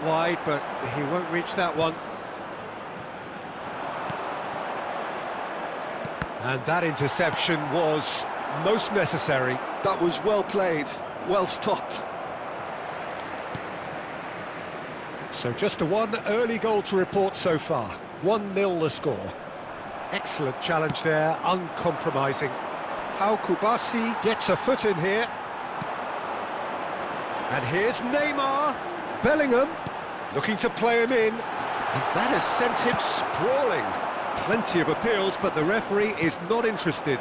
Wide, but he won't reach that one. And that interception was most necessary. That was well played, well stopped. So just a one early goal to report so far. 1-0 the score. Excellent challenge there, uncompromising. Pau Kubasi gets a foot in here. And here's Neymar. Bellingham looking to play him in. And that has sent him sprawling. Plenty of appeals, but the referee is not interested.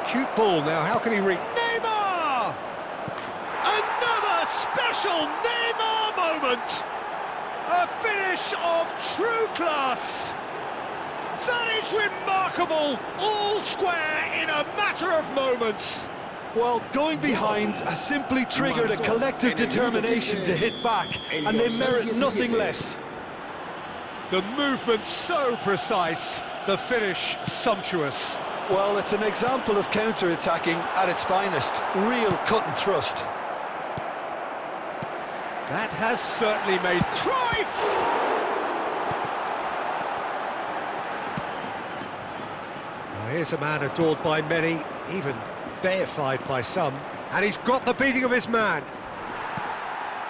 Cute ball now, how can he reach? Neymar! Another special Neymar moment! A finish of true class! That is remarkable, all square in a matter of moments. Well, going behind has simply triggered a collective determination to hit back, and they merit nothing less. The movement so precise, the finish sumptuous. Well, it's an example of counter-attacking at its finest. Real cut and thrust. That has certainly made Cruyff! Well, here's a man adored by many, even deified by some, and he's got the beating of his man.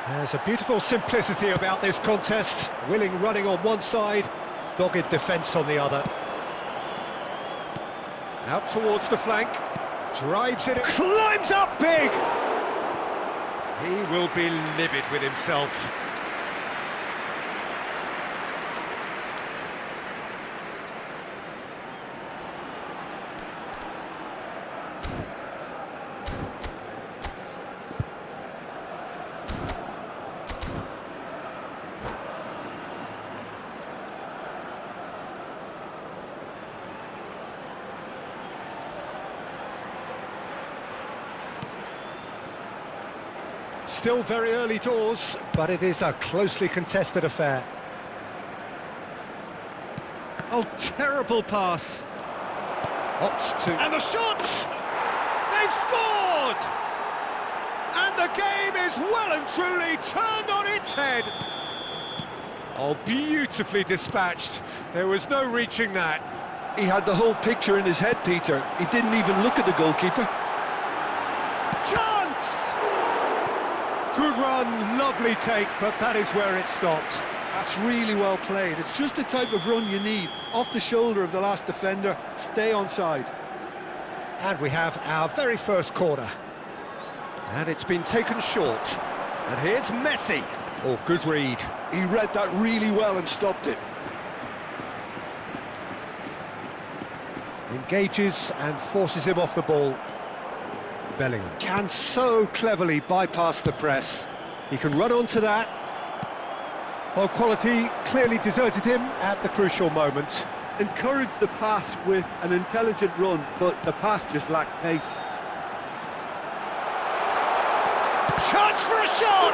There's a beautiful simplicity about this contest. Willing running on one side, dogged defence on the other. Out towards the flank, drives it, climbs up big! He will be livid with himself. Still very early doors, but it is a closely contested affair. Oh, terrible pass. Opts to... And the shot! They've scored! And the game is well and truly turned on its head. Oh, beautifully dispatched. There was no reaching that. He had the whole picture in his head, Peter. He didn't even look at the goalkeeper. Chance! Good run, lovely take, but that is where it stopped. That's really well played. It's just the type of run you need. Off the shoulder of the last defender, stay onside. And we have our very first corner. And it's been taken short. And here's Messi. Oh, good read. He read that really well and stopped it. Engages and forces him off the ball. Bellingham can so cleverly bypass the press. He can run onto that. Well, quality clearly deserted him at the crucial moment. Encouraged the pass with an intelligent run, but the pass just lacked pace. Chance for a shot!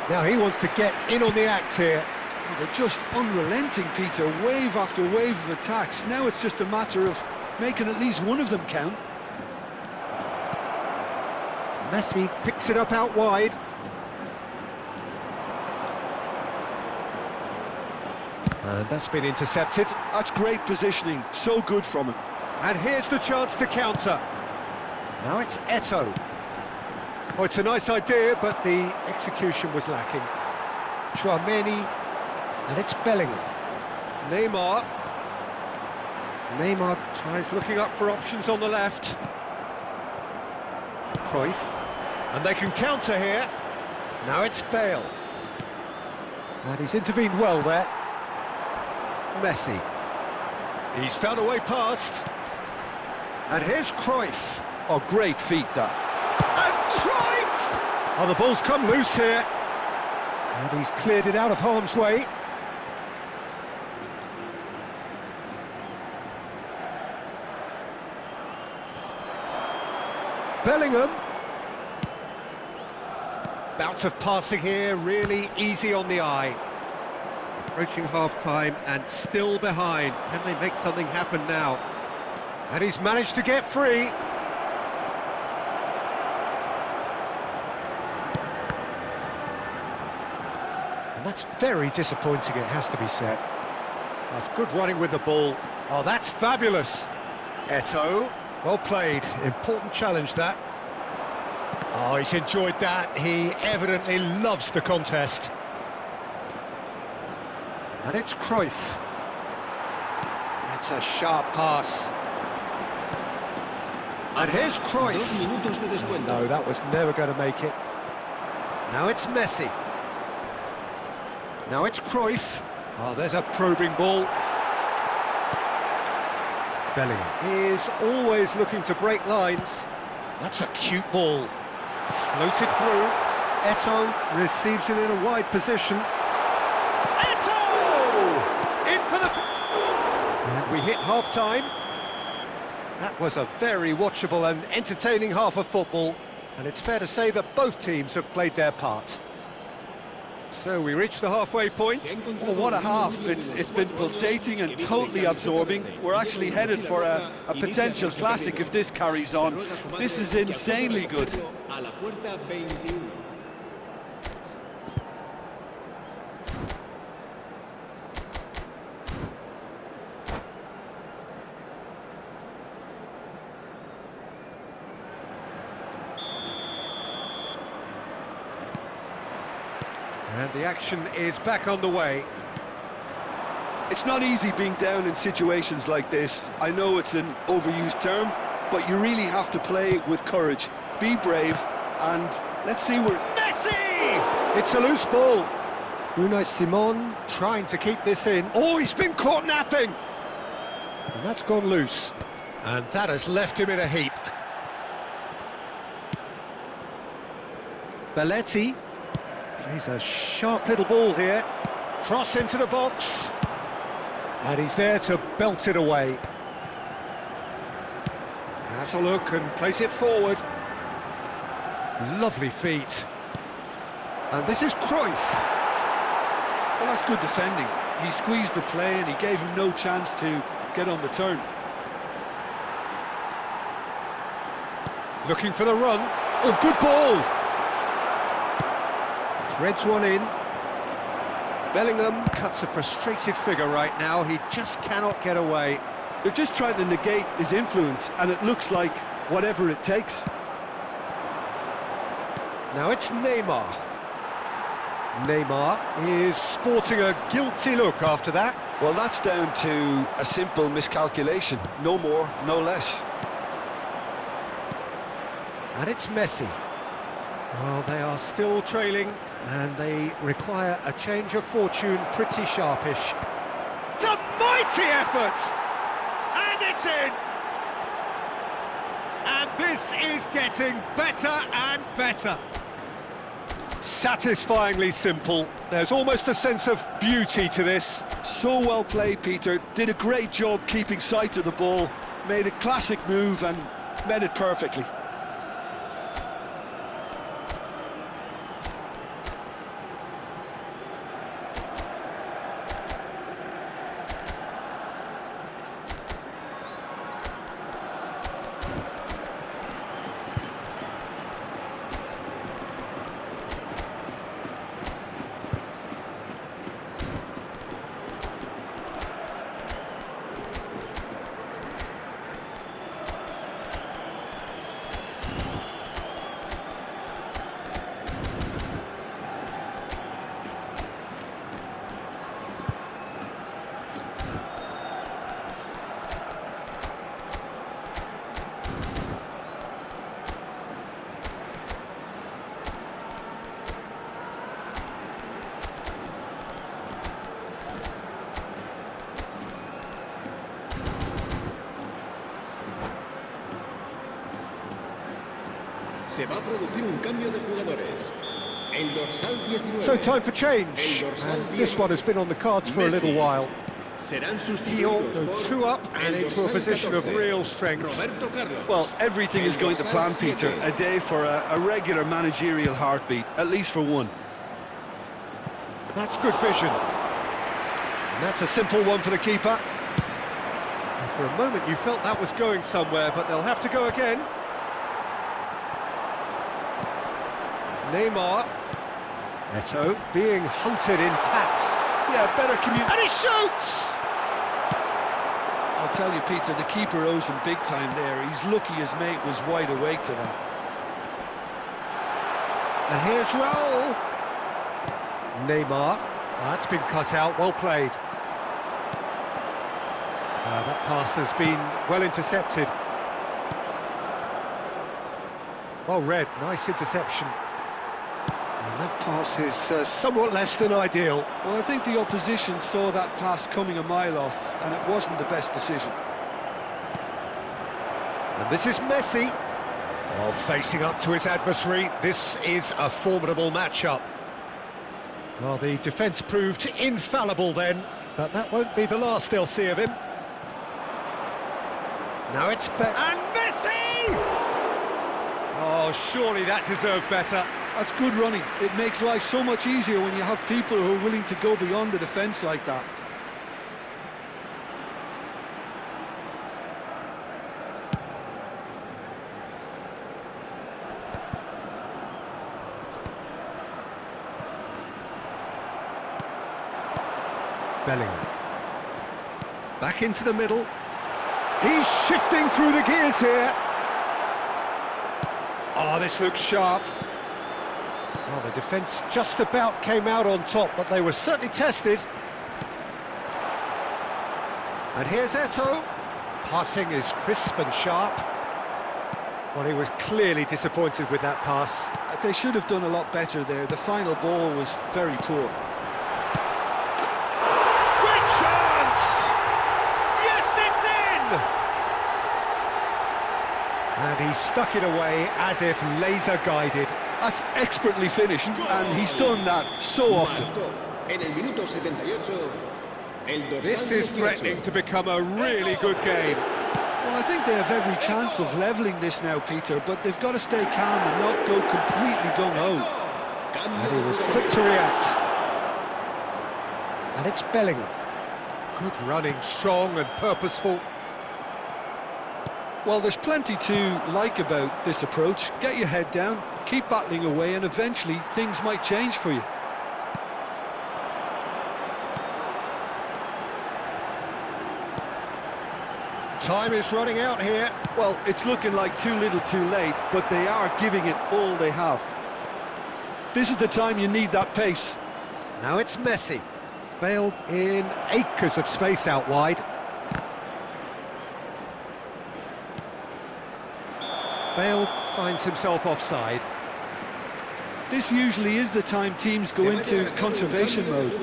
Now he wants to get in on the act here. Oh, they're just unrelenting, Peter. Wave after wave of attacks. Now it's just a matter of making at least one of them count. Messi picks it up out wide. And that's been intercepted. That's great positioning, so good from him. And here's the chance to counter. Now it's Eto'o. Oh, it's a nice idea, but the execution was lacking. Chouameni, and it's Bellingham. Neymar. Neymar tries looking up for options on the left. Cruyff. And they can counter here. Now it's Bale. And he's intervened well there. Messi. He's found a way past. And here's Cruyff. Oh, great feat, that. And Cruyff! Oh, the ball's come loose here. And he's cleared it out of harm's way. Bellingham. Bout of passing here, really easy on the eye. Approaching half-time and still behind. Can they make something happen now? And he's managed to get free. And that's very disappointing, it has to be said. That's good running with the ball. Oh, that's fabulous. Eto'o, well played. Important challenge, that. Oh, he's enjoyed that. He evidently loves the contest. And it's Cruyff. That's a sharp pass. And here's Cruyff. No, that was never going to make it. Now it's Messi. Now it's Cruyff. Oh, there's a probing ball. Bellingham is always looking to break lines. That's a cute ball. Floated through. Eto'o receives it in a wide position. Eto'o! In for the... And we hit half-time. That was a very watchable and entertaining half of football. And it's fair to say that both teams have played their part. So we reach the halfway point. Oh, what a half. It's been pulsating and totally absorbing. We're actually headed for a potential classic if this carries on. This is insanely good. And the action is back on the way. It's not easy being down in situations like this. I know it's an overused term, but you really have to play with courage. Be brave, and let's see where... Messi! It's a loose ball. Unai Simon trying to keep this in. Oh, he's been caught napping! And that's gone loose. And that has left him in a heap. Belletti. Plays a sharp little ball here. Cross into the box. And he's there to belt it away. Has a look and plays it forward. Lovely feet. And this is Cruyff. Well, that's good defending. He squeezed the play and he gave him no chance to get on the turn. Looking for the run. Oh, good ball. Threads one in. Bellingham cuts a frustrated figure right now. He just cannot get away. They're just trying to negate his influence, and it looks like whatever it takes. Now it's Neymar. Neymar is sporting a guilty look after that. Well, that's down to a simple miscalculation. No more, no less. And it's Messi. Well, they are still trailing, and they require a change of fortune pretty sharpish. It's a mighty effort! And it's in! And this is getting better and better. Satisfyingly simple. There's almost a sense of beauty to this. So well played, Peter. Did a great job keeping sight of the ball. Made a classic move and met it perfectly. Se va a producir un cambio de jugadores. El dorsal 19. So time for change, and this one has been on the cards for a little while. He'll go two up and into a position of real strength. Well, everything is going to plan, Peter. A day for a regular managerial heartbeat, at least for one. That's good vision. And that's a simple one for the keeper. And for a moment you felt that was going somewhere, but they'll have to go again. Neymar. Eto'o being hunted in packs. Yeah, better communication. And he shoots! I'll tell you, Peter, the keeper owes him big time there. He's lucky his mate was wide awake to that. And here's Raul. Neymar. That's been cut out, well played. That pass has been well intercepted. Well read, nice interception. And that pass is somewhat less than ideal. Well, I think the opposition saw that pass coming a mile off, and it wasn't the best decision. And this is Messi. Oh, facing up to his adversary, this is a formidable matchup. Well, the defence proved infallible then, but that won't be the last they'll see of him. Now it's Beck. And Messi! Oh, surely that deserved better. That's good running. It makes life so much easier when you have people who are willing to go beyond the defence like that. Bellingham. Back into the middle. He's shifting through the gears here. Oh, this looks sharp. Well, the defence just about came out on top, but they were certainly tested. And here's Eto'o. Passing is crisp and sharp. Well, he was clearly disappointed with that pass. They should have done a lot better there. The final ball was very poor. Great chance! Yes, it's in! And he stuck it away as if laser-guided. That's expertly finished, and he's done that so often. This is threatening to become a really good game. Well, I think they have every chance of levelling this now, Peter, but they've got to stay calm and not go completely gung-ho. And he was quick to react. And it's Bellingham. Good running, strong and purposeful. Well, there's plenty to like about this approach. Get your head down, keep battling away, and eventually things might change for you. Time is running out here. Well, it's looking like too little too late, but they are giving it all they have. This is the time you need that pace. Now it's Messi. Bale in acres of space out wide. Bale finds himself offside. This usually is the time teams go into conservation mode.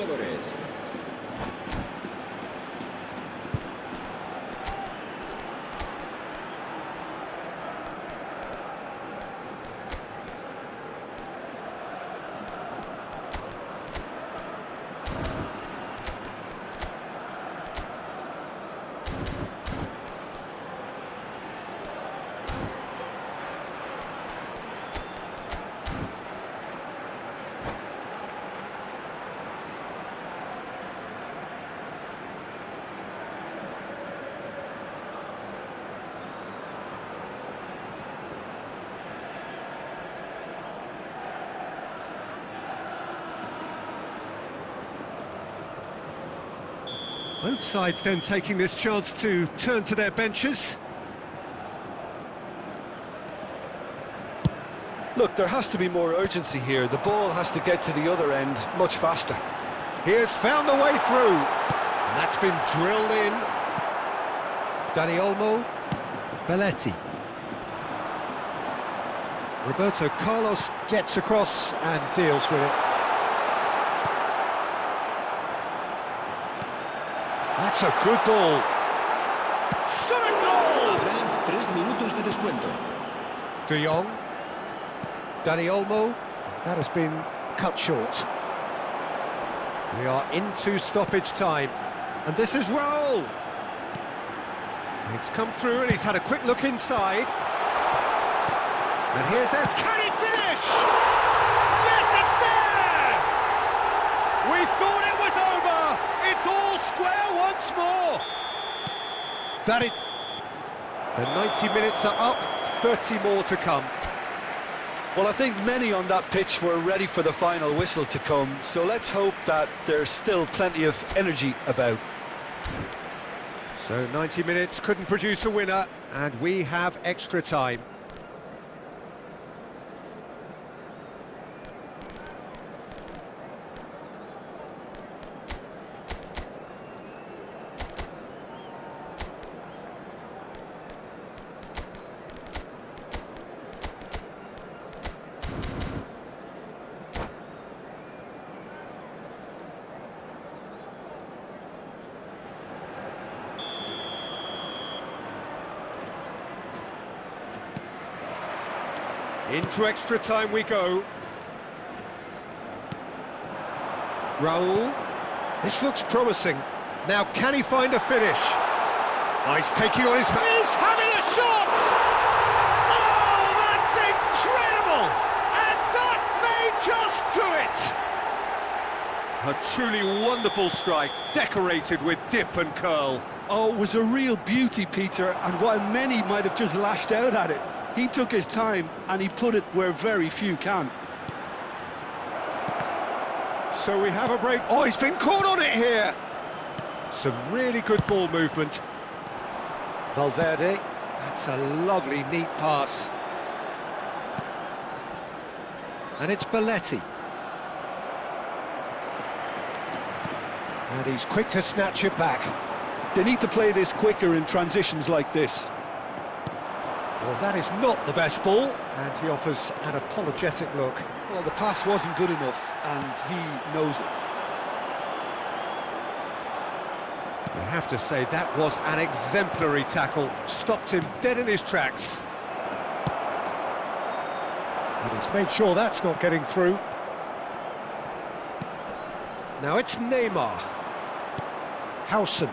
Both sides then taking this chance to turn to their benches. Look, there has to be more urgency here. The ball has to get to the other end much faster. He has found the way through. And that's been drilled in. Dani Olmo. Belletti. Roberto Carlos gets across and deals with it. That's a good ball. Shot a goal! Habrá 3 minutos de descuento. De Jong. Dani Olmo. That has been cut short. We are into stoppage time. And this is Raul. It's come through and he's had a quick look inside. And here's Eds. Can he finish? Yes, it's there! We thought it was over. It's all square once more. That is... The 90 minutes are up, 30 more to come. Well, I think many on that pitch were ready for the final whistle to come, so let's hope that there's still plenty of energy about. So 90 minutes couldn't produce a winner, and we have extra time. Into extra time we go. Raul. This looks promising. Now, can he find a finish? Oh, he's taking on his... He's having a shot! Oh, that's incredible! And that may just do it! A truly wonderful strike, decorated with dip and curl. Oh, it was a real beauty, Peter, and while many might have just lashed out at it, he took his time and he put it where very few can. So we have a break. Oh, he's been caught on it here. Some really good ball movement. Valverde, that's a lovely, neat pass. And it's Belletti. And he's quick to snatch it back. They need to play this quicker in transitions like this. Well, that is not the best ball, and he offers an apologetic look. Well, the pass wasn't good enough, and he knows it. You have to say that was an exemplary tackle. Stopped him dead in his tracks. And he's made sure that's not getting through. Now it's Neymar. Howson.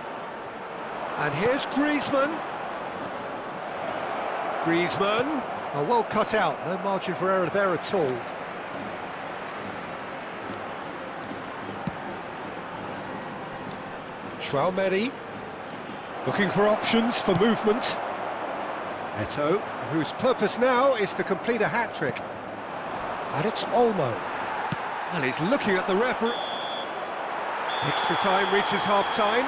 And here's Griezmann. Griezmann. Oh, well cut out. No margin for error there at all. Traumeri, looking for options for movement. Eto'o, whose purpose now is to complete a hat-trick. And it's Olmo. Well, he's looking at the referee. Extra time reaches half-time.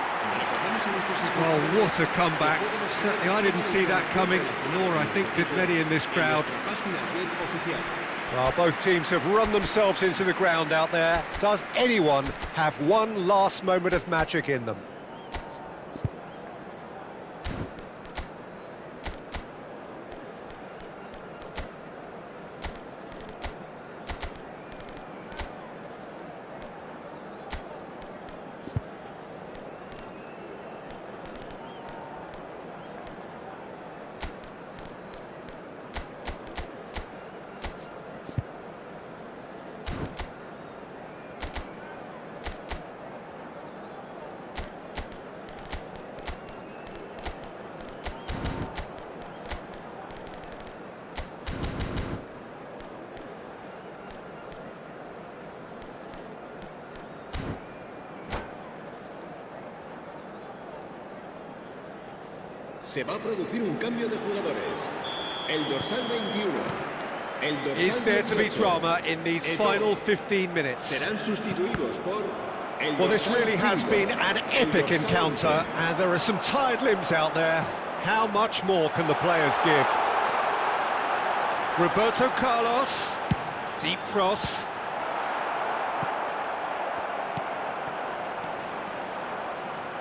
Well, what a comeback. Certainly I didn't see that coming, nor I think did many in this crowd. Well, both teams have run themselves into the ground out there. Does anyone have one last moment of magic in them? Se va a producir un cambio de jugadores. El dorsal 21. El dorsal Is there to be 18. drama in these final 15 minutes? Serán sustituidos por el Well, this dorsal really has 5. been an epic encounter, and there are some tired limbs out there. How much more can the players give? Roberto Carlos, deep cross.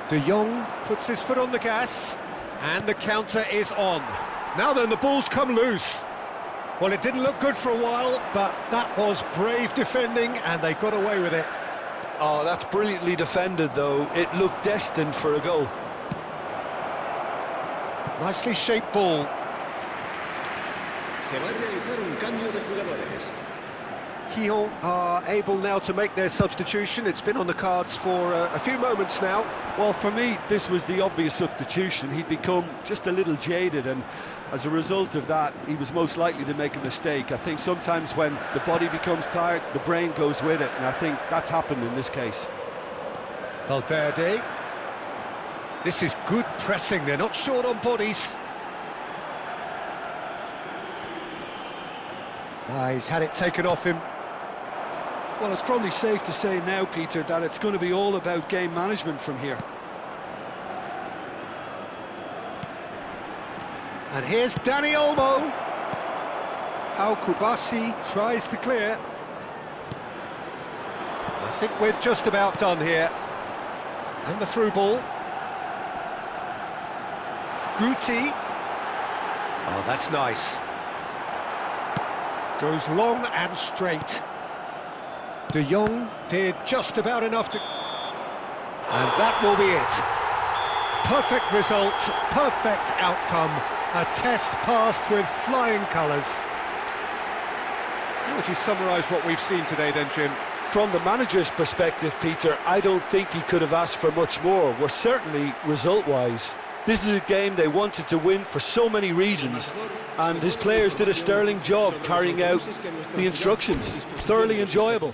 De Jong puts his foot on the gas, and the counter is on. Now then, the ball's come loose. Well, it didn't look good for a while, but that was brave defending, and they got away with it. Oh, that's brilliantly defended, though. It looked destined for a goal. Nicely shaped ball. Se va a realizar un cambio de jugadores. Lyon are able now to make their substitution. It's been on the cards for a few moments now. Well, for me, this was the obvious substitution. He'd become just a little jaded, and as a result of that, he was most likely to make a mistake. I think sometimes when the body becomes tired, the brain goes with it, and I think that's happened in this case. Valverde. This is good pressing. They're not short on bodies. He's had it taken off him. Well, it's probably safe to say now, Peter, that it's going to be all about game management from here. And here's Dani Olmo. Pau Kubasi tries to clear. I think we're just about done here. And the through ball. Guti. Oh, that's nice. Goes long and straight. De Jong did just about enough to... And that will be it. Perfect result, perfect outcome. A test passed with flying colours. How would you summarise what we've seen today then, Jim? From the manager's perspective, Peter, I don't think he could have asked for much more. We're certainly result-wise. This is a game they wanted to win for so many reasons, and his players did a sterling job carrying out the instructions. Thoroughly enjoyable.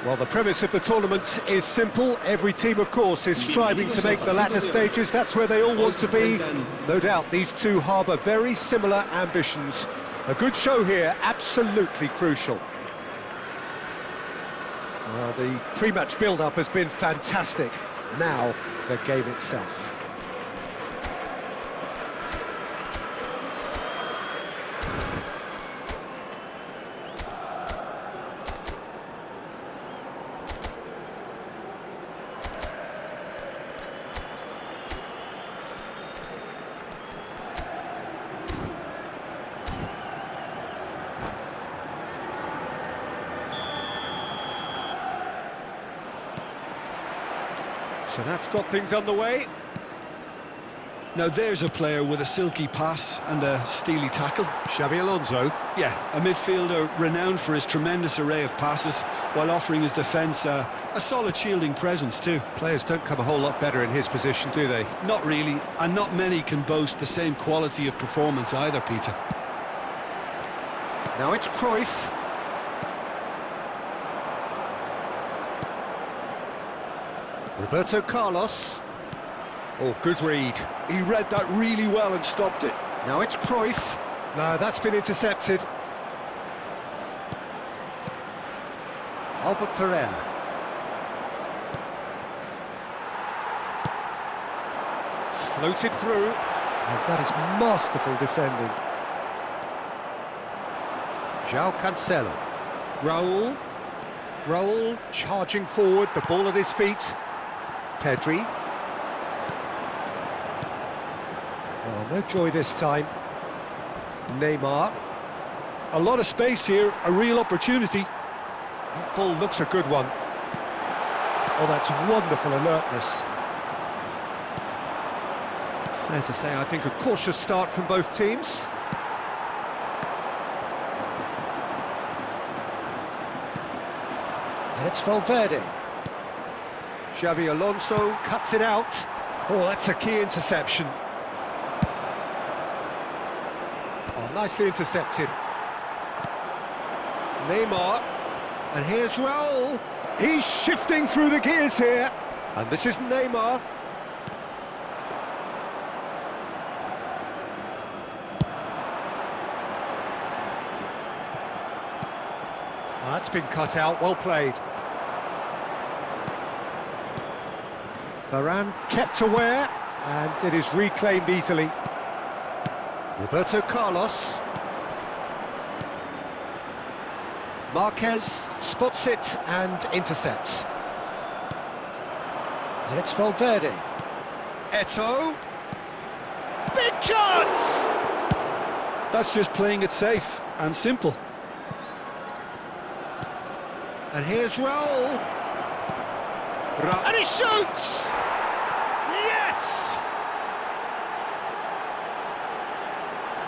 Well, the premise of the tournament is simple. Every team, of course, is striving to make the latter stages. That's where they all want to be. No doubt these two harbour very similar ambitions. A good show here, absolutely crucial. Well, the pre-match build-up has been fantastic. Now, the game itself. So that's got things underway. Now there's a player with a silky pass and a steely tackle. Xabi Alonso. Yeah, a midfielder renowned for his tremendous array of passes, while offering his defence a solid shielding presence too. Players don't come a whole lot better in his position, do they? Not really, and not many can boast the same quality of performance either, Peter. Now it's Cruyff. Roberto Carlos. Oh, good read. He read that really well and stopped it. Now it's Cruyff. No, that's been intercepted. Albert Ferrer. Floated through. And that is masterful defending. João Cancelo. Raul charging forward, the ball at his feet. Pedri. Oh, no joy this time. Neymar. A lot of space here, a real opportunity. That ball looks a good one. Oh, that's wonderful alertness. Fair to say, I think a cautious start from both teams. And it's Valverde. Xabi Alonso cuts it out. Oh, that's a key interception. Oh, nicely intercepted. Neymar. And here's Raul. He's shifting through the gears here. And this is Neymar. Oh, that's been cut out, well played. Varane kept aware, and it is reclaimed easily. Roberto Carlos. Marquez spots it and intercepts. And it's Valverde. Eto'o. Big chance! That's just playing it safe and simple. And here's Raul. And he shoots! Yes!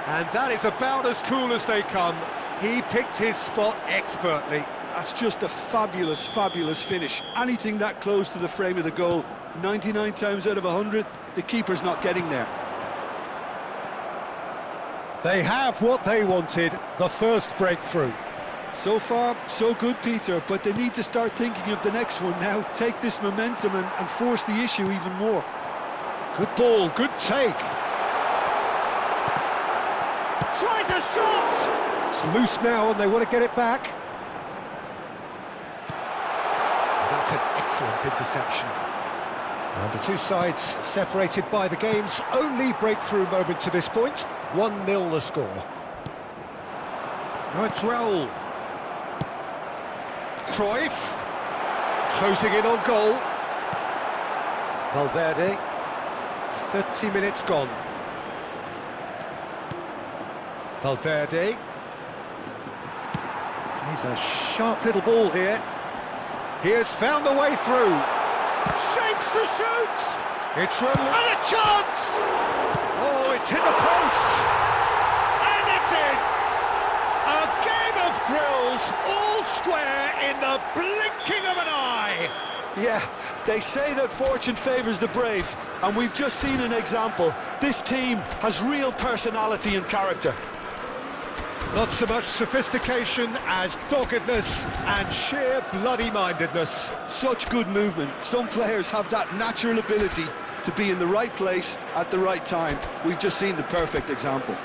And that is about as cool as they come. He picked his spot expertly. That's just a fabulous, fabulous finish. Anything that close to the frame of the goal, 99 times out of 100, the keeper's not getting there. They have what they wanted, the first breakthrough. So far, so good, Peter, but they need to start thinking of the next one now. Take this momentum and force the issue even more. Good ball, good take. Tries a shot! It's loose now and they want to get it back. That's an excellent interception. And the two sides separated by the game's only breakthrough moment to this point. 1-0 the score. Now it's Raul. Cruyff. Closing in on goal. Valverde. 30 minutes gone. Valverde. He's a sharp little ball here. He has found the way through. Shapes to shoot! It's Raul. And a chance! Oh, it's hit the post! And it's in! A game of thrills, all square in the blinking of an eye! Yeah, they say that fortune favours the brave, and we've just seen an example. This team has real personality and character. Not so much sophistication as doggedness and sheer bloody-mindedness. Such good movement. Some players have that natural ability to be in the right place at the right time. We've just seen the perfect example.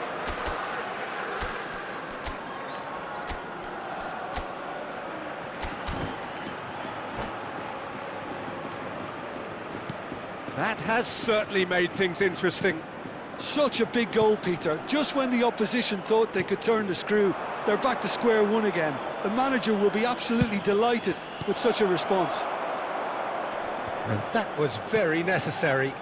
has certainly made things interesting. Such a big goal, Peter. Just when the opposition thought they could turn the screw, they're back to square one again. The manager will be absolutely delighted with such a response. And that was very necessary.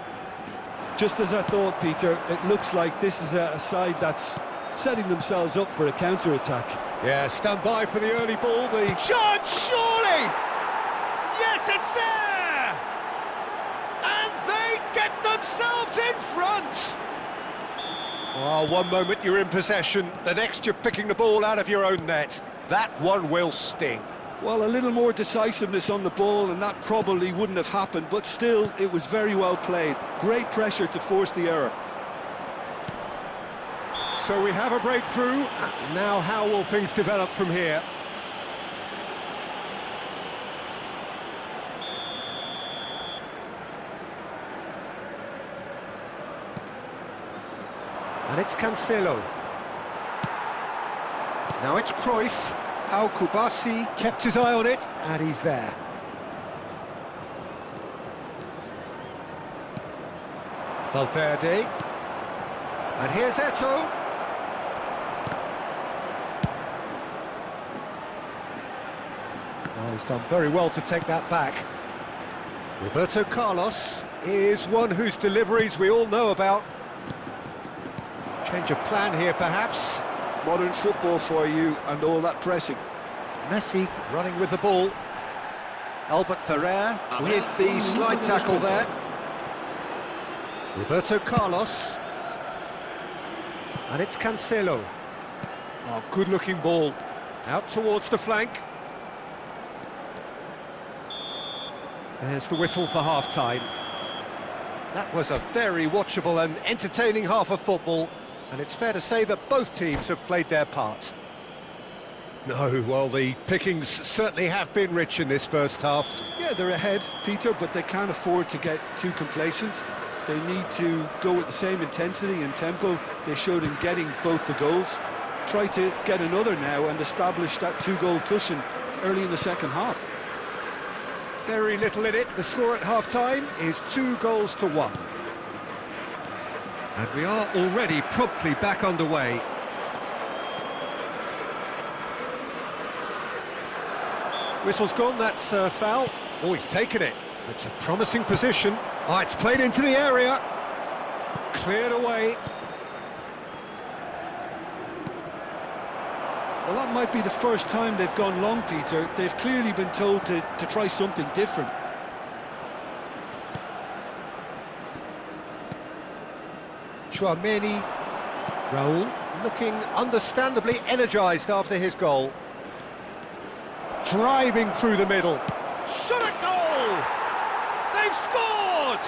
Just as I thought, Peter, it looks like this is a side that's setting themselves up for a counter-attack. Yeah, stand by for the early ball, the shot, surely! Yes, it's there! And they get themselves in front! Oh, one moment you're in possession, the next you're picking the ball out of your own net. That one will sting. Well, a little more decisiveness on the ball and that probably wouldn't have happened, but still, it was very well played. Great pressure to force the error. So we have a breakthrough. Now how will things develop from here? And it's Cancelo. Now it's Cruyff. Al Kubasi kept his eye on it, and he's there. Valverde. And here's Eto'o. Oh, he's done very well to take that back. Roberto Carlos is one whose deliveries we all know about. Change of plan here, perhaps. Modern football for you and all that pressing. Messi running with the ball. Albert Ferrer with the slide tackle there. Roberto Carlos. And it's Cancelo. Oh, good-looking ball. Out towards the flank. There's the whistle for half-time. That was a very watchable and entertaining half of football, and it's fair to say that both teams have played their part. No, well, the pickings certainly have been rich in this first half. Yeah, they're ahead, Peter, but they can't afford to get too complacent. They need to go with the same intensity and tempo they showed in getting both the goals. Try to get another now and establish that two-goal cushion early in the second half. Very little in it. The score at half-time is 2-1. And we are already promptly back underway. Whistle's gone, that's a foul. Oh, he's taken it. It's a promising position. Oh, it's played into the area. Cleared away. Well, that might be the first time they've gone long, Peter. They've clearly been told to try something different. Chouameni. Raul looking understandably energised after his goal. Driving through the middle. Shot a goal! They've scored!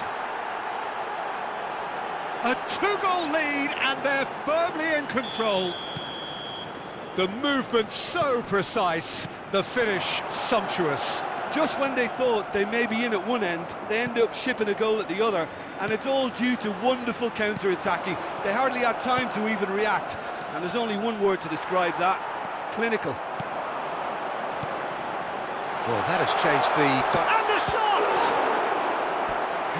A two-goal lead and they're firmly in control. The movement so precise, the finish sumptuous. Just when they thought they may be in at one end, they end up shipping a goal at the other, and it's all due to wonderful counter-attacking. They hardly had time to even react, and there's only one word to describe that: clinical. Well, that has changed the... And the shot!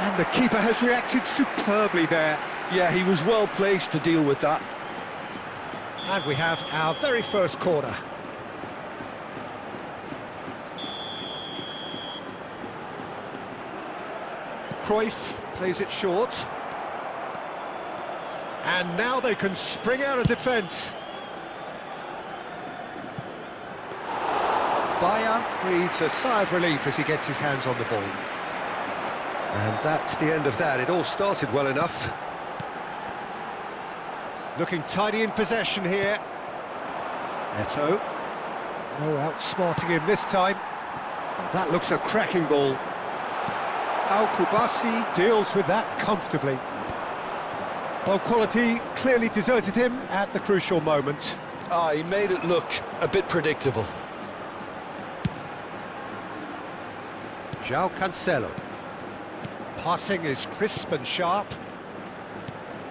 And the keeper has reacted superbly there. Yeah, he was well placed to deal with that. And we have our very first corner. Cruyff plays it short. And now they can spring out of defence. Bayer breathes a sigh of relief as he gets his hands on the ball. And that's the end of that. It all started well enough. Looking tidy in possession here. Eto'o. No outsmarting him this time. Oh, that looks a cracking ball. Al Kubasi deals with that comfortably. Ball quality clearly deserted him at the crucial moment. He made it look a bit predictable. João Cancelo. Passing is crisp and sharp.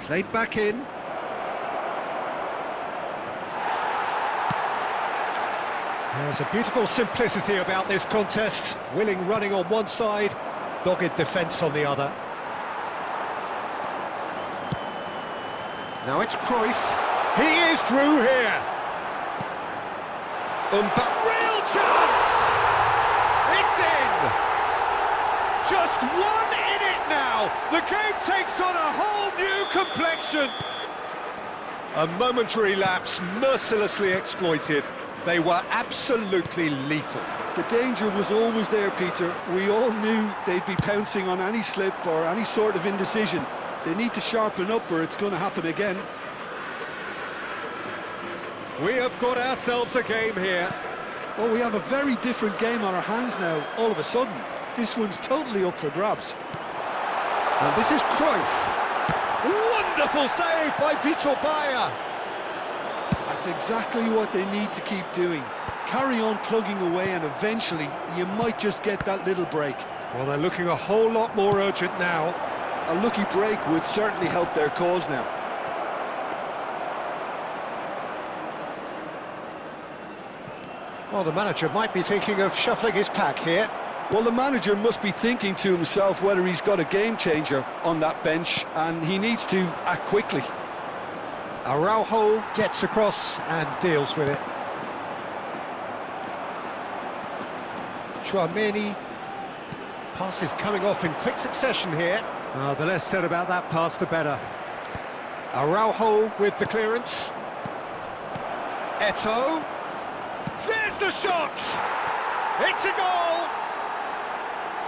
Played back in. There's a beautiful simplicity about this contest. Willing running on one side, dogged defence on the other. Now it's Cruyff. He is through here. Real chance! It's in! Just one in it now. The game takes on a whole new complexion. A momentary lapse mercilessly exploited. They were absolutely lethal. The danger was always there, Peter. We all knew they'd be pouncing on any slip or any sort of indecision. They need to sharpen up or it's going to happen again. We have got ourselves a game here. Well, we have a very different game on our hands now, all of a sudden. This one's totally up for grabs. And this is Cruyff. Wonderful save by Vitor Bayer. That's exactly what they need to keep doing. Carry on plugging away and eventually you might just get that little break. Well, they're looking a whole lot more urgent now. A lucky break would certainly help their cause now. Well, the manager might be thinking of shuffling his pack here. Well, the manager must be thinking to himself whether he's got a game changer on that bench and he needs to act quickly. Araujo gets across and deals with it. Tchouaméni. Passes coming off in quick succession here. The less said about that pass, the better. Araujo with the clearance. Eto'o. There's the shot! It's a goal!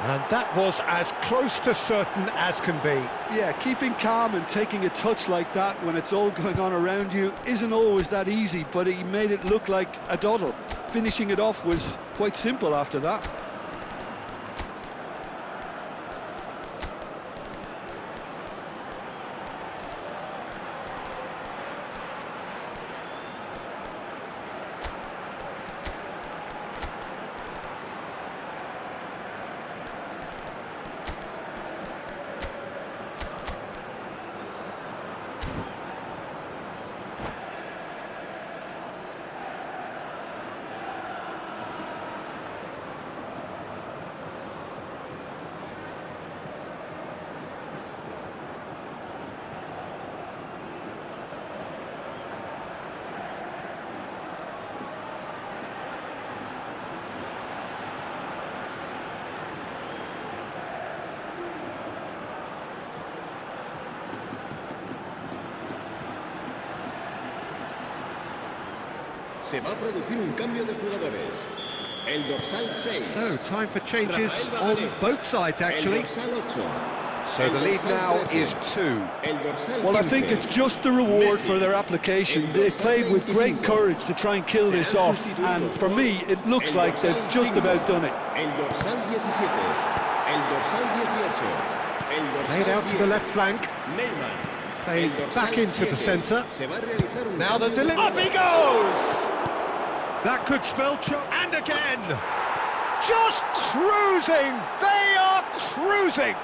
And that was as close to certain as can be. Yeah, keeping calm and taking a touch like that when it's all going on around you isn't always that easy, but he made it look like a doddle. Finishing it off was quite simple after that. Se va a producir un cambio de jugadores. El dorsal 6. So, time for changes on both sides, actually. El dorsal 8. So the lead now is 2. El dorsal Well, I 15. think it's just the reward for their application. They played with great courage to try and kill this off, and for me, it looks like they've just about done it. El dorsal 17. El dorsal 18. El dorsal Played out to the left flank. Neymar. Played El dorsal back into the 7. centre. Se va a realizar un Now the cambio de delivery. Up he jugadores. goes! That could spell trouble. And again! Just cruising! They are cruising!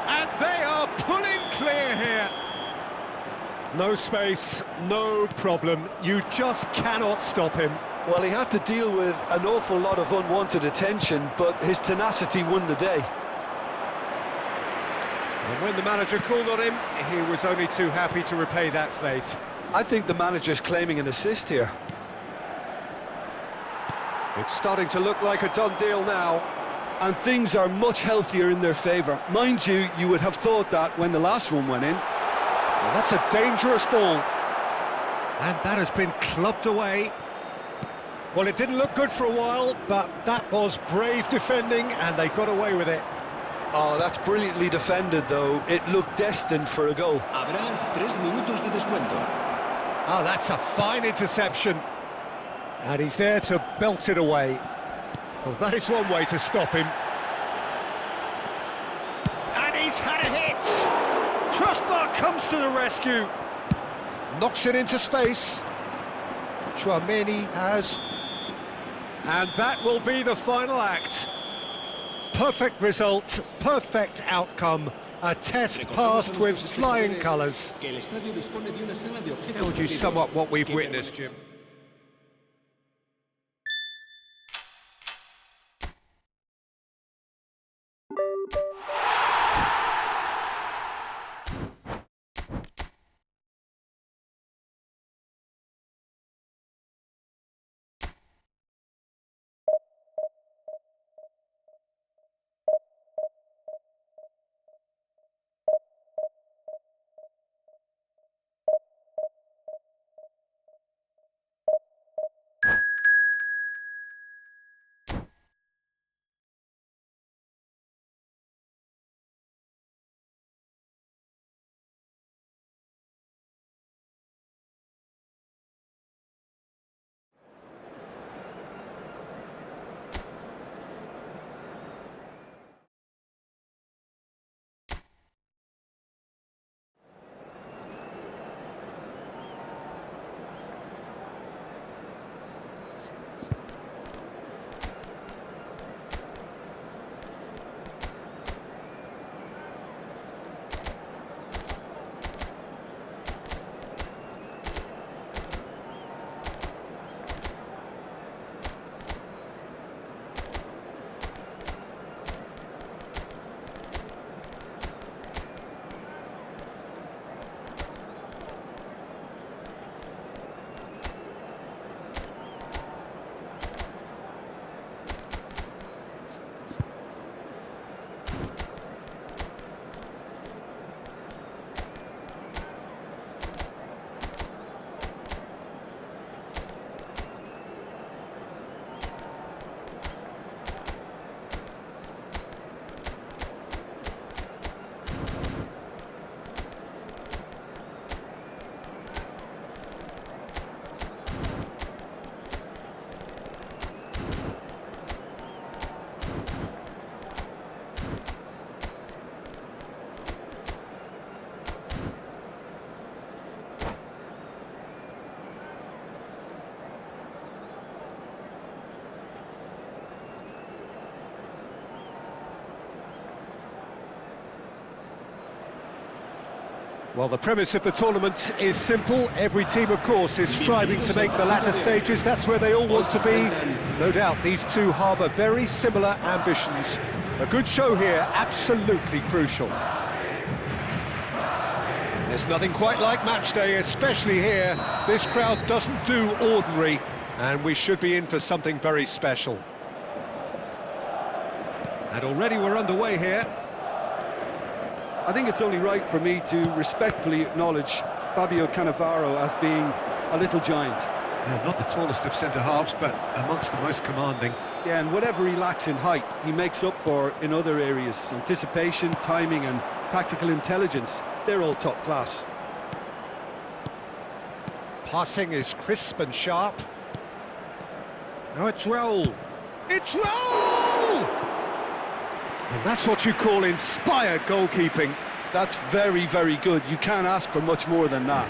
And they are pulling clear here. No space, no problem. You just cannot stop him. Well, he had to deal with an awful lot of unwanted attention, but his tenacity won the day. And when the manager called on him, he was only too happy to repay that faith. I think the manager's claiming an assist here. It's starting to look like a done deal now. And things are much healthier in their favour. Mind you, you would have thought that when the last one went in. Well, that's a dangerous ball. And that has been clubbed away. Well, it didn't look good for a while, but that was brave defending, and they got away with it. Oh, that's brilliantly defended, though. It looked destined for a goal. Habrá 3 minutos de descuento. Oh, that's a fine interception. And he's there to belt it away. Well, that is one way to stop him. And he's had a hit! Crossbar comes to the rescue. Knocks it into space. Tchouaméni has... And that will be the final act. Perfect result, perfect outcome. A test passed with flying colours. Que el estadio dispone de una sala de objetos How would you sum up what we've que witnessed, Jim? Well, the premise of the tournament is simple. Every team, of course, is striving to make the latter stages. That's where they all want to be. No doubt these two harbour very similar ambitions. A good show here, absolutely crucial. There's nothing quite like match day, especially here. This crowd doesn't do ordinary, and we should be in for something very special. And already we're underway here. I think it's only right for me to respectfully acknowledge Fabio Cannavaro as being a little giant. Yeah, not the tallest of centre-halves, but amongst the most commanding. Yeah, and whatever he lacks in height, he makes up for in other areas. Anticipation, timing and tactical intelligence, they're all top class. Passing is crisp and sharp. Now it's Raul. It's Raul! And that's what you call inspired goalkeeping. That's very, very good. You can't ask for much more than that.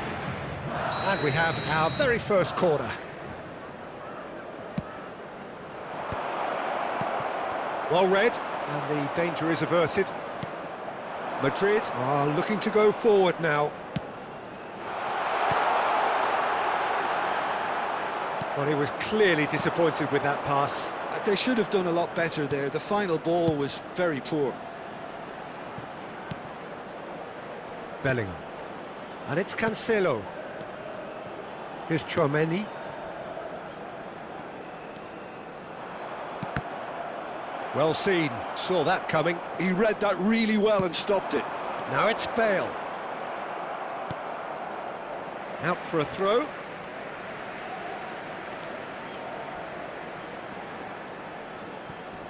And we have our very first corner. Well read, and the danger is averted. Madrid are looking to go forward now. Well, he was clearly disappointed with that pass. They should have done a lot better there. The final ball was very poor. Bellingham. And it's Cancelo. Here's Chouameni. Well seen, saw that coming. He read that really well and stopped it. Now it's Bale. Out for a throw.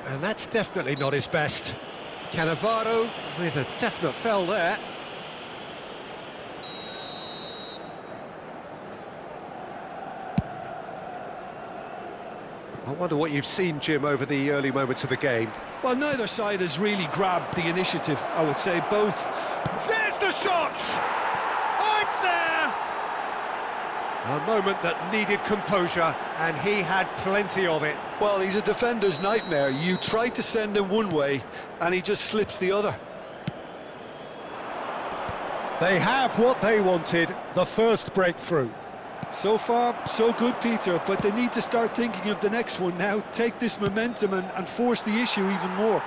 And that's definitely not his best. Cannavaro with a definite foul there. I wonder what you've seen, Jim, over the early moments of the game. Well, neither side has really grabbed the initiative, I would say. Both. There's the shot! Oh, it's there! A moment that needed composure, and he had plenty of it. Well, he's a defender's nightmare. You try to send him one way, and he just slips the other. They have what they wanted, the first breakthrough. So far, so good, Peter, but they need to start thinking of the next one now. Take this momentum and force the issue even more.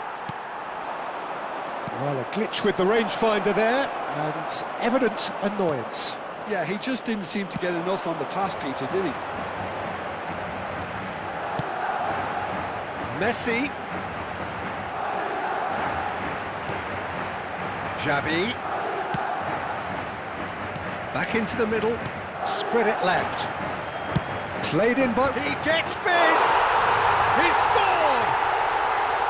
Well, a glitch with the rangefinder there, and evident annoyance. Yeah, he just didn't seem to get enough on the pass, Peter, did he? Messi. Xavi. Back into the middle. Spread it left. Played in, but he gets big! He scored!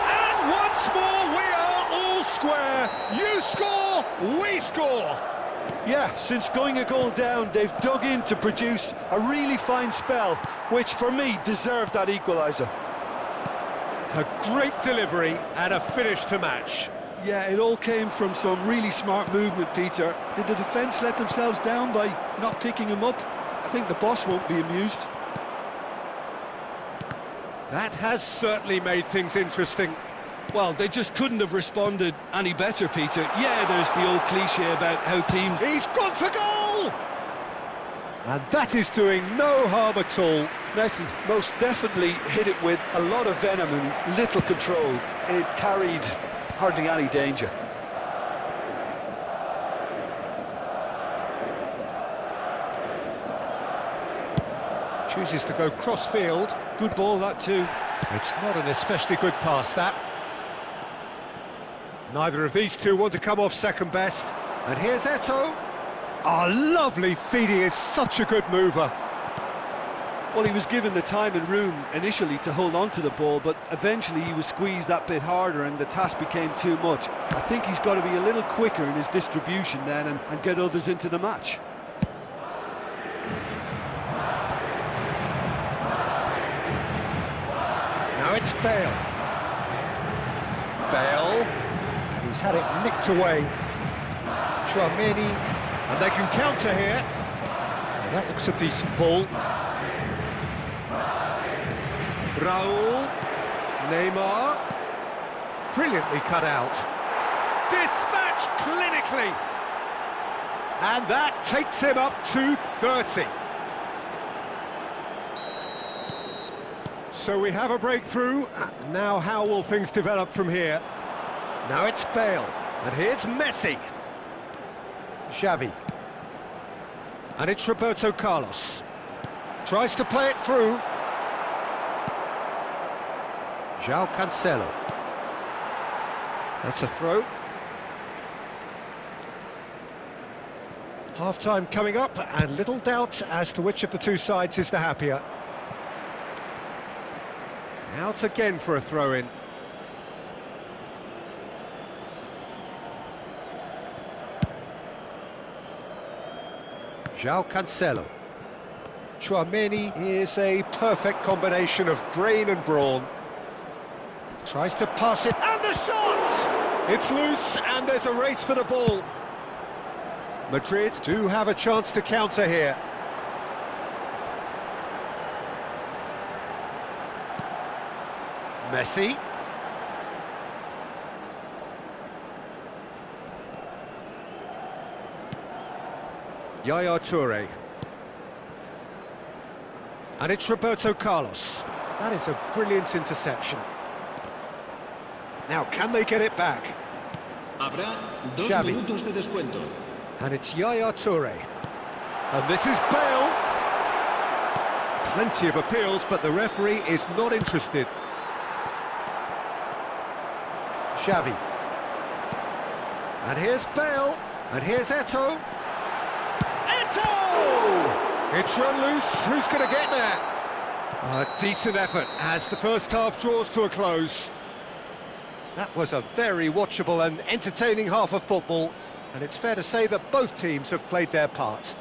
And once more we are all square. You score, we score! Yeah, since going a goal down, they've dug in to produce a really fine spell, which for me deserved that equaliser. A great delivery and a finish to match. Yeah, it all came from some really smart movement, Peter. Did the defence let themselves down by not picking him up? I think the boss won't be amused. That has certainly made things interesting. Well, they just couldn't have responded any better, Peter. Yeah, there's the old cliché about how teams... He's gone for goal! And that is doing no harm at all. Messi most definitely hit it with a lot of venom and little control. It carried hardly any danger. Chooses to go cross-field. Good ball, that too. It's not an especially good pass, that. Neither of these two want to come off second best. And here's Eto'o. Oh, lovely feed. He is such a good mover. Well, he was given the time and room initially to hold on to the ball, but eventually he was squeezed that bit harder and the task became too much. I think he's got to be a little quicker in his distribution then and get others into the match. Now it's Bale. Bale. And he's had it nicked away. Chouameni. And they can counter here. And that looks a decent ball. Raul, Neymar, brilliantly cut out. Dispatched clinically. And that takes him up to 30. So we have a breakthrough. Now how will things develop from here? Now it's Bale. And here's Messi. Xavi. And it's Roberto Carlos. Tries to play it through. Cancelo. That's a throw. Half-time coming up, and little doubt as to which of the two sides is the happier. Out again for a throw-in. Cancelo. Tchouaméni is a perfect combination of brain and brawn. Tries to pass it, and the shot! It's loose, and there's a race for the ball. Madrid do have a chance to counter here. Messi. Yaya Toure. And it's Roberto Carlos. That is a brilliant interception. Now, can they get it back? Habrá 2 Xavi. minutos de descuento. And it's Yaya Toure. And this is Bale. Plenty of appeals, but the referee is not interested. Xavi. And here's Bale. And here's Eto'o. Eto'o! It's run loose. Who's going to get there? A decent effort as the first half draws to a close. That was a very watchable and entertaining half of football, and it's fair to say that both teams have played their part.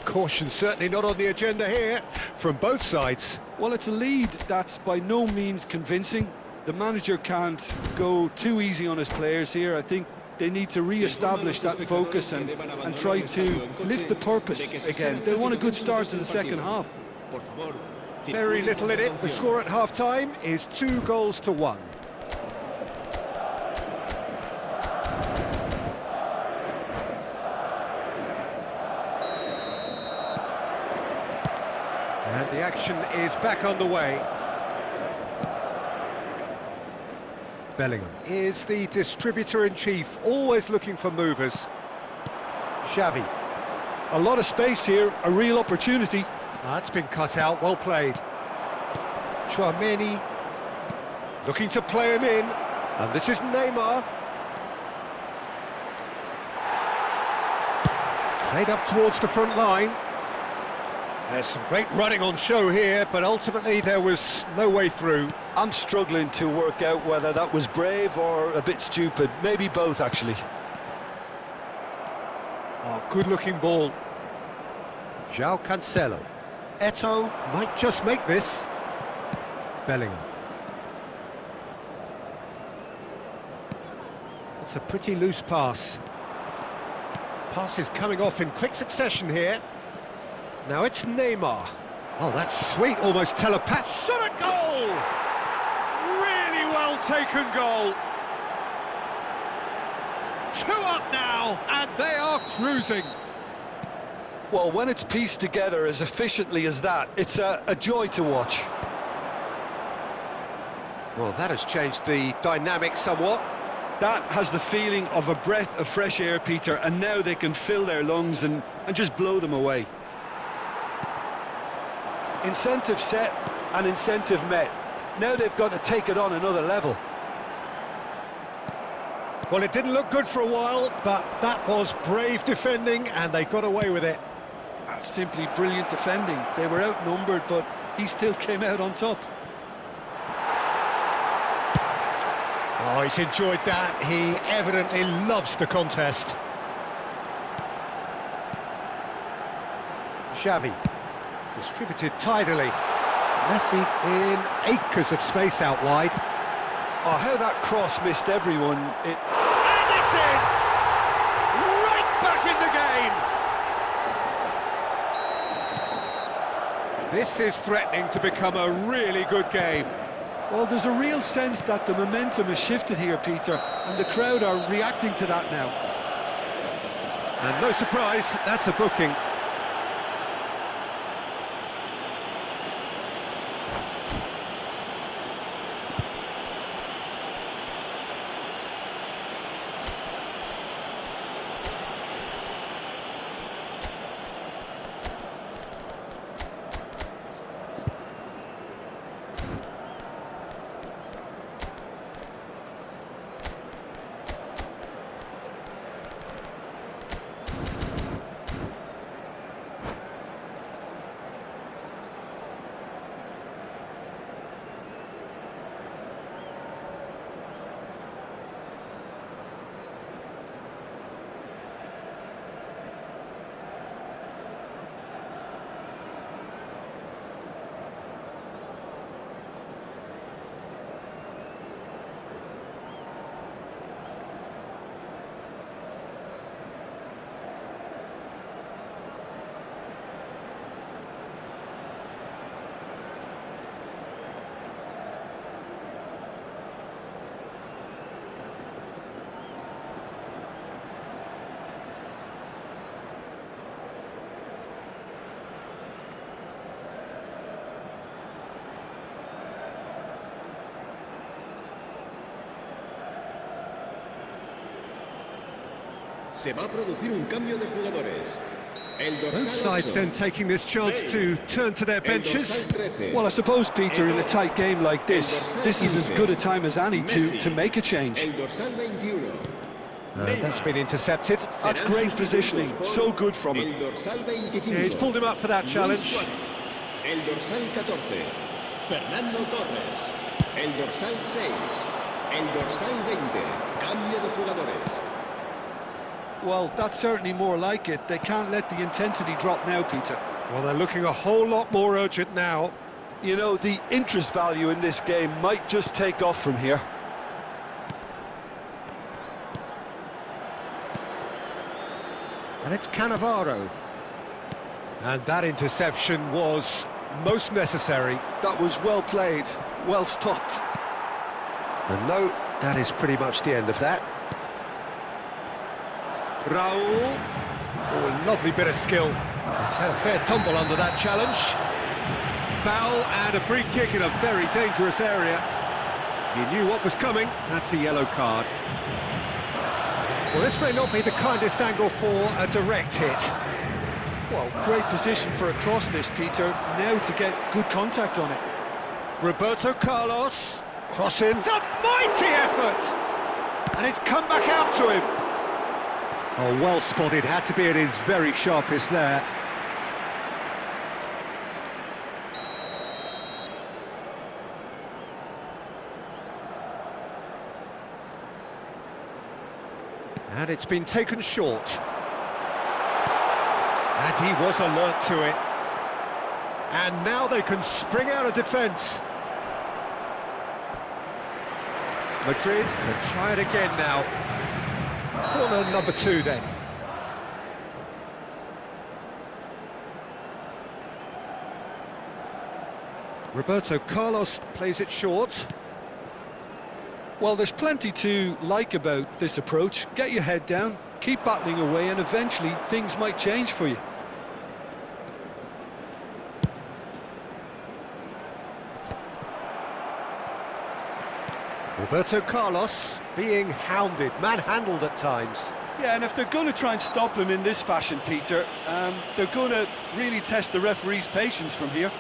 Caution certainly not on the agenda here, from both sides. Well, it's a lead that's by no means convincing. The manager can't go too easy on his players here. I think they need to re-establish that focus and try to lift the purpose again. They want a good start to the second half. Very little in it. The score at half-time is 2-1. And the action is back on the way. Bellingham is the distributor-in-chief, always looking for movers. Xavi. A lot of space here, a real opportunity. That's been cut out, well played. Tchouaméni looking to play him in, and this is Neymar. Played up towards the front line. There's some great running on show here, but ultimately there was no way through. I'm struggling to work out whether that was brave or a bit stupid. Maybe both, actually. Oh, good-looking ball. Cancelo. Eto'o might just make this. Bellingham. It's a pretty loose pass. Pass is coming off in quick succession here. Now it's Neymar. Oh, that's sweet, almost telepathic. Shot at goal! Really well taken goal. 2 up now, and they are cruising. Well, when it's pieced together as efficiently as that, it's a joy to watch. Well, that has changed the dynamic somewhat. That has the feeling of a breath of fresh air, Peter, and now they can fill their lungs and just blow them away. Incentive set and incentive met. Now they've got to take it on another level. Well, it didn't look good for a while, but that was brave defending, and they got away with it. That's simply brilliant defending. They were outnumbered, but he still came out on top. Oh, he's enjoyed that. He evidently loves the contest. Xavi. Distributed tidily. Messi in acres of space out wide. Oh, how that cross missed everyone. And it's in! Right back in the game! This is threatening to become a really good game. Well, there's a real sense that the momentum has shifted here, Peter, and the crowd are reacting to that now. And no surprise, that's a booking. Se va a producir un cambio de jugadores. El Both dorsal sides 8. then taking this chance to turn to their El benches. dorsal 13. Well, I suppose, Peter, in a tight game like this is as good a time as any to make a change. El dorsal 21. That's been intercepted. That's great positioning, so good from him. El dorsal 25. Yeah, he's pulled him up for that challenge. El dorsal 14. Fernando Torres. El dorsal 6. El dorsal 20. Cambio de jugadores. Well, that's certainly more like it. They can't let the intensity drop now, Peter. Well, they're looking a whole lot more urgent now. You know, the interest value in this game might just take off from here. And it's Cannavaro. And that interception was most necessary. That was well played, well stopped. And no, that is pretty much the end of that. Raul. Oh, lovely bit of skill. He's had a fair tumble under that challenge. Foul and a free kick in a very dangerous area. He knew what was coming. That's a yellow card. Well, this may not be the kindest angle for a direct hit. Well, great position for a cross this, Peter. Now to get good contact on it. Roberto Carlos. Crossing. It's a mighty effort! And it's come back out to him. Oh, well spotted, had to be at his very sharpest there. And it's been taken short. And he was alert to it. And now they can spring out of defence. Madrid can try it again now. Corner number 2 then. Roberto Carlos plays it short. Well, there's plenty to like about this approach. Get your head down, keep battling away, and eventually things might change for you. Roberto Carlos being hounded, manhandled at times. Yeah, and if they're going to try and stop him in this fashion, Peter, they're going to really test the referee's patience from here.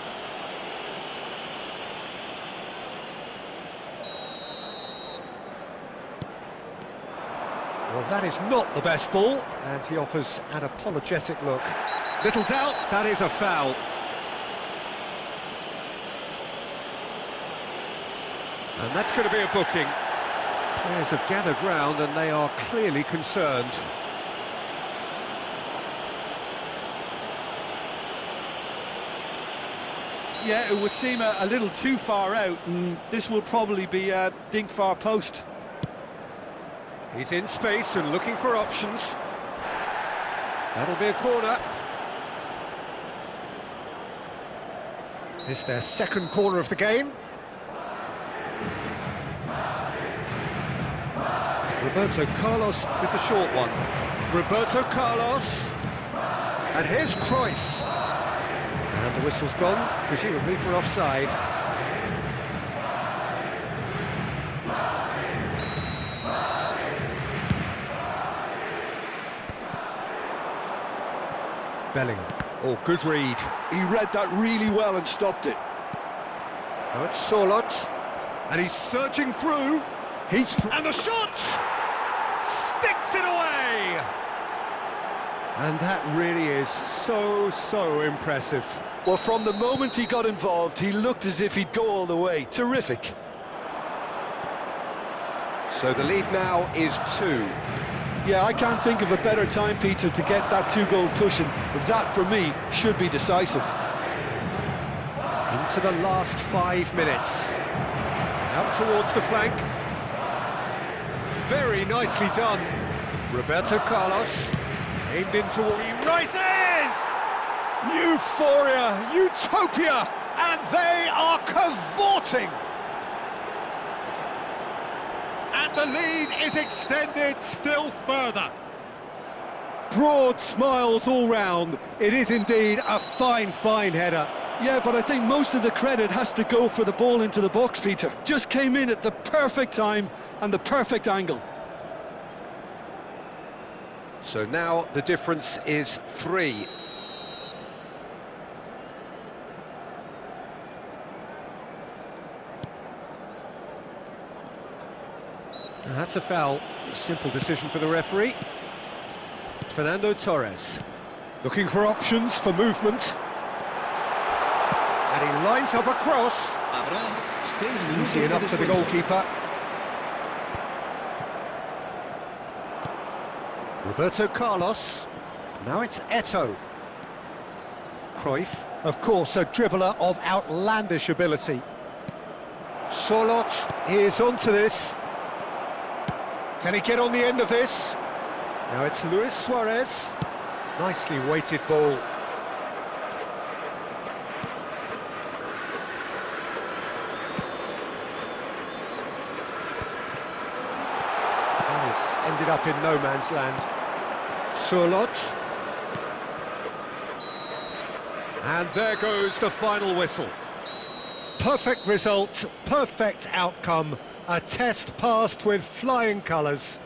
Well, that is not the best ball, and he offers an apologetic look. Little doubt, that is a foul. And that's going to be a booking. Players have gathered round and they are clearly concerned. Yeah, it would seem a little too far out, and this will probably be a dink far post. He's in space and looking for options. That'll be a corner. It's their second corner of the game. Roberto Carlos with the short one. Roberto Carlos. And here's Cruyff. And the whistle's gone, presumably for offside. Bellingham. Oh, good read. He read that really well and stopped it. Now it's Sorloth. And he's surging through. And the shot! Sticks it away! And that really is so impressive. Well, from the moment he got involved, he looked as if he'd go all the way. Terrific. So the lead now is 2. Yeah, I can't think of a better time, Peter, to get that 2-goal cushion. That, for me, should be decisive. Into the last 5 minutes. Out towards the flank. Very nicely done. Roberto Carlos. Aimed in toward... He rises! Euphoria, utopia, and they are cavorting! And the lead is extended still further. Broad smiles all round. It is indeed a fine header. Yeah, but I think most of the credit has to go for the ball into the box, Peter. Just came in at the perfect time and the perfect angle. So now the difference is 3. Now that's a foul. A simple decision for the referee. Fernando Torres looking for options for movement. And he lines up a cross. Easy enough for the goalkeeper. Roberto Carlos. Now it's Eto'o. Cruyff, of course, a dribbler of outlandish ability. Sorloth is onto this. Can he get on the end of this? Now it's Luis Suarez. Nicely weighted ball. This ended up in no man's land. Sorloth. And there goes the final whistle. Perfect result, perfect outcome. A test passed with flying colours.